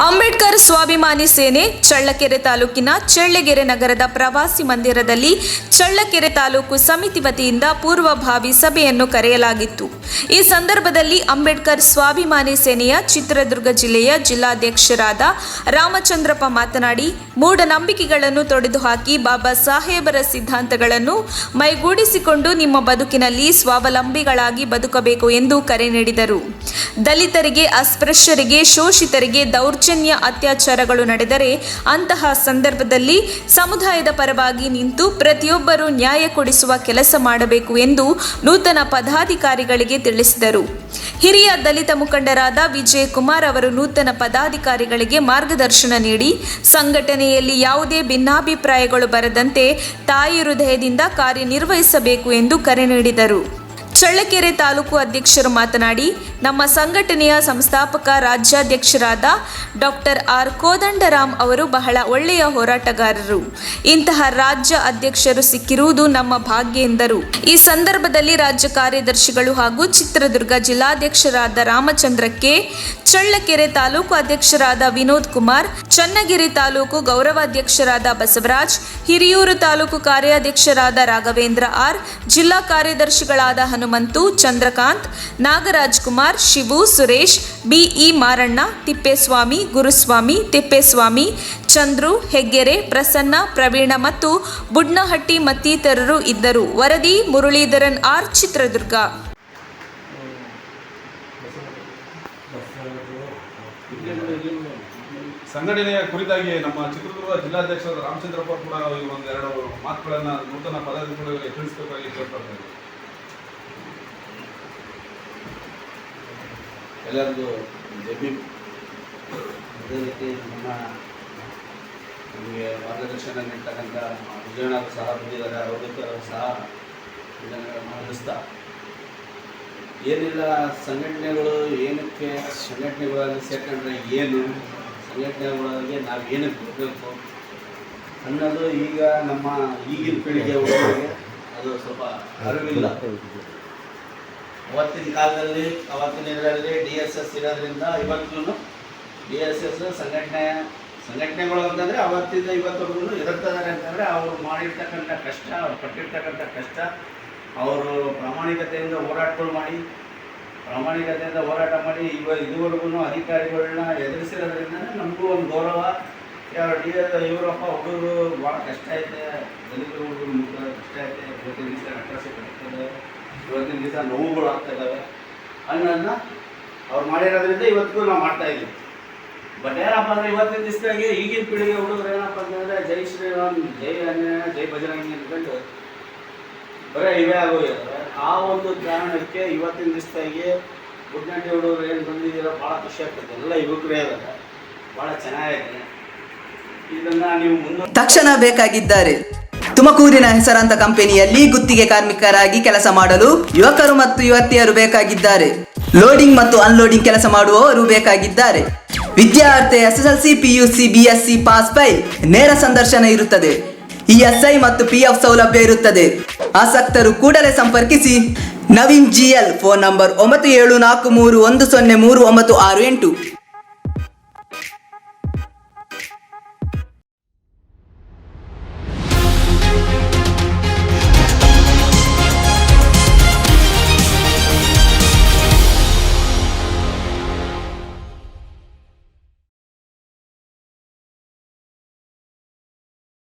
ಅಂಬೇಡ್ಕರ್ ಸ್ವಾಭಿಮಾನಿ ಸೇನೆ ಚಳ್ಳಕೆರೆ ತಾಲೂಕಿನ ಚಳ್ಳಕೆರೆ ನಗರದ ಪ್ರವಾಸಿ ಮಂದಿರದಲ್ಲಿ ಚಳ್ಳಕೆರೆ ತಾಲೂಕು ಸಮಿತಿ ವತಿಯಿಂದ ಪೂರ್ವಭಾವಿ ಸಭೆಯನ್ನು ಕರೆಯಲಾಗಿತ್ತು. ಈ ಸಂದರ್ಭದಲ್ಲಿ ಅಂಬೇಡ್ಕರ್ ಸ್ವಾಭಿಮಾನಿ ಸೇನೆಯ ಚಿತ್ರದುರ್ಗ ಜಿಲ್ಲೆಯ ಜಿಲ್ಲಾಧ್ಯಕ್ಷರಾದ ರಾಮಚಂದ್ರಪ್ಪ ಮಾತನಾಡಿ, ಮೂಢನಂಬಿಕೆಗಳನ್ನು ತೊಡೆದುಹಾಕಿ ಬಾಬಾ ಸಾಹೇಬರ ಸಿದ್ಧಾಂತಗಳನ್ನು ಮೈಗೂಡಿಸಿಕೊಂಡು ನಿಮ್ಮ ಬದುಕಿನಲ್ಲಿ ಸ್ವಾವಲಂಬಿಗಳಾಗಿ ಬದುಕಬೇಕು ಎಂದು ಕರೆ ನೀಡಿದರು. ದಲಿತರಿಗೆ, ಅಸ್ಪೃಶ್ಯರಿಗೆ, ಶೋಷಿತರಿಗೆ ದೌರ್ಜನ್ಯ ಅತ್ಯಾಚಾರಗಳು ನಡೆದರೆ ಅಂತಹ ಸಂದರ್ಭದಲ್ಲಿ ಸಮುದಾಯದ ಪರವಾಗಿ ನಿಂತು ಪ್ರತಿಯೊಬ್ಬರೂ ನ್ಯಾಯ ಕೊಡಿಸುವ ಕೆಲಸ ಮಾಡಬೇಕು ಎಂದು ನೂತನ ಪದಾಧಿಕಾರಿಗಳಿಗೆ ತಿಳಿಸಿದರು. ಹಿರಿಯ ದಲಿತ ಮುಖಂಡರಾದ ವಿಜಯಕುಮಾರ್ ಅವರು ನೂತನ ಪದಾಧಿಕಾರಿಗಳಿಗೆ ಮಾರ್ಗದರ್ಶನ ನೀಡಿ ಸಂಘಟನೆಯಲ್ಲಿ ಯಾವುದೇ ಭಿನ್ನಾಭಿಪ್ರಾಯಗಳು ಬರದಂತೆ ತಾಯಿ ಹೃದಯದಿಂದ ಕಾರ್ಯನಿರ್ವಹಿಸಬೇಕು ಎಂದು ಕರೆ ನೀಡಿದರು. ಚಳ್ಳಕೆರೆ ತಾಲೂಕು ಅಧ್ಯಕ್ಷರು ಮಾತನಾಡಿ, ನಮ್ಮ ಸಂಘಟನೆಯ ಸಂಸ್ಥಾಪಕ ರಾಜ್ಯಾಧ್ಯಕ್ಷರಾದ ಡಾಕ್ಟರ್ ಆರ್ ಕೋದಂಡರಾಮ್ ಅವರು ಬಹಳ ಒಳ್ಳೆಯ ಹೋರಾಟಗಾರರು. ಇಂತಹ ರಾಜ್ಯ ಅಧ್ಯಕ್ಷರು ಸಿಕ್ಕಿರುವುದು ನಮ್ಮ ಭಾಗ್ಯ ಎಂದರು. ಈ ಸಂದರ್ಭದಲ್ಲಿ ರಾಜ್ಯ ಕಾರ್ಯದರ್ಶಿಗಳು ಹಾಗೂ ಚಿತ್ರದುರ್ಗ ಜಿಲ್ಲಾಧ್ಯಕ್ಷರಾದ ರಾಮಚಂದ್ರಕ್ಕೆ, ಚಳ್ಳಕೆರೆ ತಾಲೂಕು ಅಧ್ಯಕ್ಷರಾದ ವಿನೋದ್ ಕುಮಾರ್, ಚನ್ನಗಿರಿ ತಾಲೂಕು ಗೌರವಾಧ್ಯಕ್ಷರಾದ ಬಸವರಾಜ್, ಹಿರಿಯೂರು ತಾಲೂಕು ಕಾರ್ಯಾಧ್ಯಕ್ಷರಾದ ರಾಘವೇಂದ್ರ ಆರ್, ಜಿಲ್ಲಾ ಕಾರ್ಯದರ್ಶಿಗಳಾದ ಹನುಮಂತು, ಚಂದ್ರಕಾಂತ್, ನಾಗರಾಜ್ ಕುಮಾರ್, ಶಿವು, ಸುರೇಶ್, ಬಿಇ ಮಾರಣ್ಣ, ತಿಪ್ಪೇಸ್ವಾಮಿ, ಗುರುಸ್ವಾಮಿ, ತಿಪ್ಪೇಸ್ವಾಮಿ, ಚಂದ್ರು, ಹೆಗ್ಗೆರೆ, ಪ್ರಸನ್ನ, ಪ್ರವೀಣ ಮತ್ತು ಬುಡ್ನಹಟ್ಟಿ ಮತ್ತಿತರರು ಇದ್ದರು. ವರದಿ ಮುರಳೀಧರನ್ ಆರ್, ಚಿತ್ರದುರ್ಗ. ಸಂಘಟನೆಯ ಕುರಿತಾಗಿ ನಮ್ಮ ಚಿತ್ರದುರ್ಗ ಜಿಲ್ಲಾಧ್ಯಕ್ಷರಾದ ರಾಮಚಂದ್ರಪ್ಪ ಕೂಡ ಒಂದೆರಡು ಮಾತುಗಳನ್ನು ನೂತನ ಪದಾಧಿಕಾರಿಗಳಿಗೆ ತಿಳಿಸಬೇಕಾಗಿ ಕೇಳ್ಕೊಳ್ತಾರೆ. ಎಲ್ಲರಿಗೂ ಜಮಿ ಅದೇ ರೀತಿ ನಮಗೆ ಮಾರ್ಗದರ್ಶನ ನೀಡ್ತಕ್ಕಂಥ ವಿಜಯನಗರ ಸಹ ಬಂದಿದ್ದಾರೆ. ಅವರಿಬ್ಬರು ಸಹ ಇದನ್ನು ನಡೆಸ್ತಾ ಏನಿಲ್ಲ, ಸಂಘಟನೆಗಳು ಏನಕ್ಕೆ, ಸಂಘಟನೆಗಳಲ್ಲಿ ಸೇರ್ಕೊಂಡ್ರೆ ಏನು, ಸಂಘಟನೆಗಳಿಗೆ ನಾವು ಏನಕ್ಕೆ ಬರಬೇಕು ಅನ್ನೋದು ಈಗ ನಮ್ಮ ಈಗಿನ ಪೀಳಿಗೆ ಹುಡುಗರಿಗೆ ಅದು ಸ್ವಲ್ಪ ಅರಿವಿಲ್ಲ. ಅವತ್ತಿನ ಕಾಲದಲ್ಲಿ ಅವತ್ತಿನ ಇದರಲ್ಲಿ DSS ಇರೋದ್ರಿಂದ ಇವತ್ತು DSS ಸಂಘಟನೆಗಳು ಅಂತಂದರೆ ಅವತ್ತಿಂದ ಇವತ್ತವರೆಗೂ ಇರುತ್ತದೆ ಅಂತಂದರೆ ಅವರು ಮಾಡಿರ್ತಕ್ಕಂಥ ಕಷ್ಟ, ಅವ್ರು ಪಟ್ಟಿರ್ತಕ್ಕಂಥ ಕಷ್ಟ, ಅವರು ಪ್ರಾಮಾಣಿಕತೆಯಿಂದ ಹೋರಾಟ ಮಾಡಿ ಇದುವರೆಗೂ ಅಧಿಕಾರಿಗಳನ್ನ ಎದುರಿಸಿರೋದ್ರಿಂದ ನಮಗೂ ಒಂದು ಗೌರವ. ಇವರಪ್ಪ ಹುಡುಗರು ಭಾಳ ಕಷ್ಟ ಐತೆ, ದಲಿತ ಹುಡುಗರು ಕಷ್ಟ ಐತೆ, ಇವತ್ತಿನ ದಿವಸ ಅಟ್ರಾಸಿಟಿ ಆಗ್ತದೆ, ಇವತ್ತಿನ ದಿವಸ ನೋವುಗಳು ಆಗ್ತಾಯಿದ್ದಾವೆ ಅನ್ನೋದನ್ನ ಅವ್ರು ಮಾಡಿರೋದ್ರಿಂದ ಇವತ್ತಿಗೂ ನಾವು ಮಾಡ್ತಾಯಿದ್ದೀವಿ. ಬಟ್ ಏನಪ್ಪ ಅಂದರೆ ಇವತ್ತಿನ ದಿವಸದಾಗೆ ಈಗಿನ ಪೀಳಿಗೆ ಹುಡುಗರು ಏನಪ್ಪ ಅಂತಂದರೆ ಜೈ ಶ್ರೀರಾಮ್, ಜೈ ಆಂಜನೇಯ, ಜೈ ಬಜರಂಗಿ ಅಂದ್ಕೊಂಡು ಬರೀ ಇವೇ ಆಗೋಗಿದ್ದಾರೆ. ಆ ಒಂದು ಕಾರಣಕ್ಕೆ ಇವತ್ತಿನ ದಿವಸದಾಗಿ ಬುಡ್ನಟ್ಟಿ ಹುಡುಗರು ಏನು ಬಂದಿದ್ದೀರೋ ಭಾಳ ಖುಷಿ ಆಗ್ತದೆ. ಎಲ್ಲ ಯುವಕರೇ ಇದ್ದಾರೆ, ಭಾಳ ಚೆನ್ನಾಗಿದೆ. ಇದನ್ನು ನೀವು ತಕ್ಷಣ ಬೇಕಾಗಿದ್ದಾರೆ. ತುಮಕೂರಿನ ಹೆಸರಾಂತ ಕಂಪನಿಯಲ್ಲಿ ಗುತ್ತಿಗೆ ಕಾರ್ಮಿಕರಾಗಿ ಕೆಲಸ ಮಾಡಲು ಯುವಕರು ಮತ್ತು ಯುವತಿಯರು ಬೇಕಾಗಿದ್ದಾರೆ. ಲೋಡಿಂಗ್ ಮತ್ತು ಅನ್ಲೋಡಿಂಗ್ ಕೆಲಸ ಮಾಡುವವರು ಬೇಕಾಗಿದ್ದಾರೆ. ವಿದ್ಯಾರ್ಥಿ SSLC, PUC, BSc pass by ನೇರ ಸಂದರ್ಶನ ಇರುತ್ತದೆ. ESI ಮತ್ತು PF ಸೌಲಭ್ಯ ಇರುತ್ತದೆ. ಆಸಕ್ತರು ಕೂಡಲೇ ಸಂಪರ್ಕಿಸಿ. Naveen GL, phone number 9743103968.